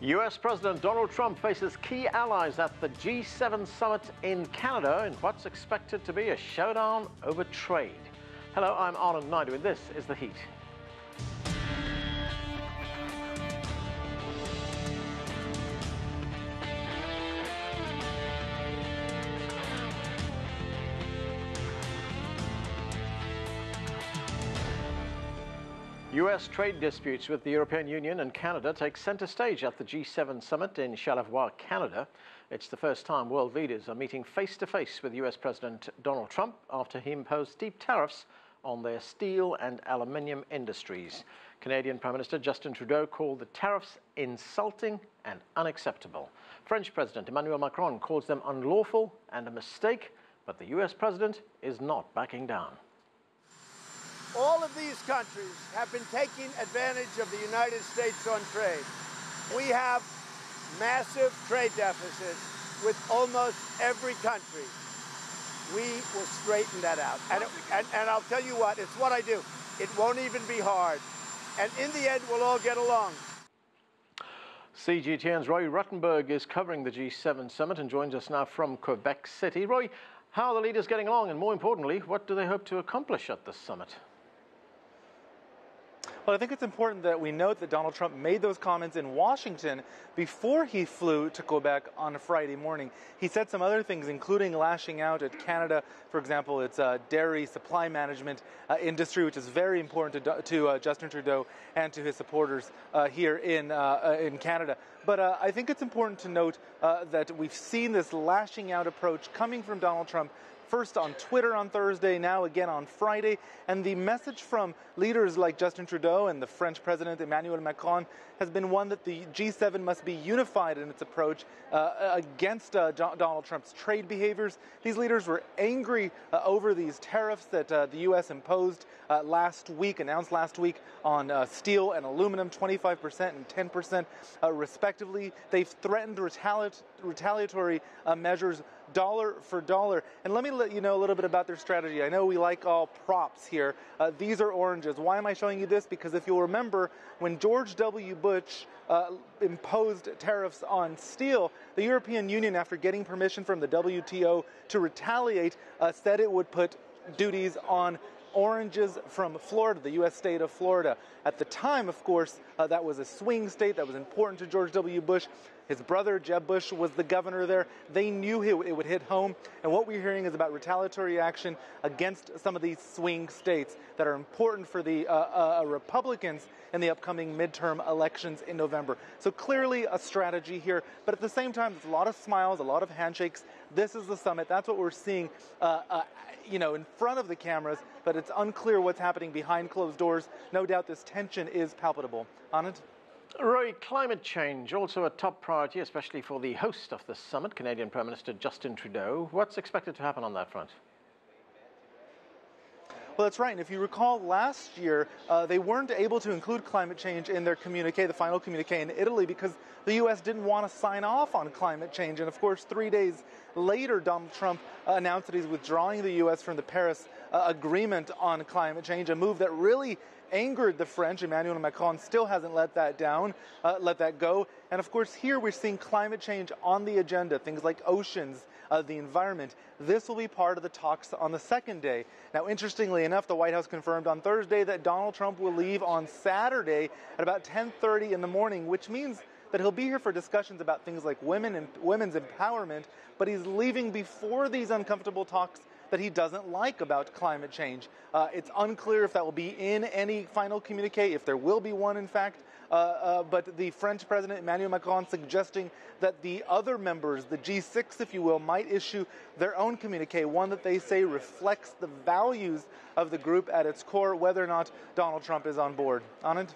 U.S. President Donald Trump faces key allies at the G7 summit in Canada in what's expected to be a showdown over trade. Hello, I'm Anand Naidu, and this is The Heat. U.S. trade disputes with the European Union and Canada take centre stage at the G7 summit in Charlevoix, Canada. It's the first time world leaders are meeting face-to-face with U.S. President Donald Trump after he imposed steep tariffs on their steel and aluminium industries. Canadian Prime Minister Justin Trudeau called the tariffs insulting and unacceptable. French President Emmanuel Macron calls them unlawful and a mistake, but the U.S. President is not backing down. All of these countries have been taking advantage of the United States on trade. We have massive trade deficits with almost every country. We will straighten that out. And I'll tell you what, it's what I do. It won't even be hard. And in the end, we'll all get along. CGTN's Roee Ruttenberg is covering the G7 summit and joins us now from Quebec City. Roee, how are the leaders getting along? And more importantly, what do they hope to accomplish at this summit? Well, I think it's important that we note that Donald Trump made those comments in Washington before he flew to Quebec on a Friday morning. He said some other things, including lashing out at Canada, for example, its dairy supply management industry, which is very important to Justin Trudeau and to his supporters here in Canada. But I think it's important to note that we've seen this lashing out approach coming from Donald Trump, first on Twitter on Thursday, now again on Friday. And the message from leaders like Justin Trudeau and the French President Emmanuel Macron has been one that the G7 must be unified in its approach against Donald Trump's trade behaviors. These leaders were angry over these tariffs that the U.S. imposed announced last week on steel and aluminum, 25% and 10% respectively. They've threatened retaliatory measures dollar for dollar. And let me let you know a little bit about their strategy. I know we like all props here. These are oranges. Why am I showing you this? Because if you'll remember, when George W. Bush imposed tariffs on steel, the European Union, after getting permission from the WTO to retaliate, said it would put duties on oranges from Florida, the U.S. state of Florida. At the time, of course, that was a swing state that was important to George W. Bush. His brother, Jeb Bush, was the governor there. They knew it would hit home. And what we're hearing is about retaliatory action against some of these swing states that are important for the Republicans in the upcoming midterm elections in November. So clearly a strategy here. But at the same time, there's a lot of smiles, a lot of handshakes. This is the summit. That's what we're seeing in front of the cameras. But it's unclear what's happening behind closed doors. No doubt this tension is palpable. Anand? Roee, climate change, also a top priority, especially for the host of the summit, Canadian Prime Minister Justin Trudeau. What's expected to happen on that front? Well, that's right. And if you recall, last year, they weren't able to include climate change in their communique, the final communique in Italy, because the U.S. didn't want to sign off on climate change. And of course, 3 days later, Donald Trump announced that he's withdrawing the U.S. from the Paris agreement on climate change, a move that really angered the French. Emmanuel Macron still hasn't let that go. And of course, here we're seeing climate change on the agenda, things like oceans, the environment. This will be part of the talks on the second day. Now, interestingly enough, the White House confirmed on Thursday that Donald Trump will leave on Saturday at about 10:30 in the morning, which means that he'll be here for discussions about things like women's empowerment, but he's leaving before these uncomfortable talks that he doesn't like about climate change. It's unclear if that will be in any final communique, if there will be one, in fact. But the French President Emmanuel Macron suggesting that the other members, the G6, if you will, might issue their own communique, one that they say reflects the values of the group at its core, whether or not Donald Trump is on board. Anand?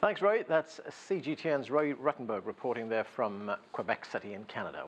Thanks, Roee. That's CGTN's Roee Ruttenberg reporting there from Quebec City in Canada.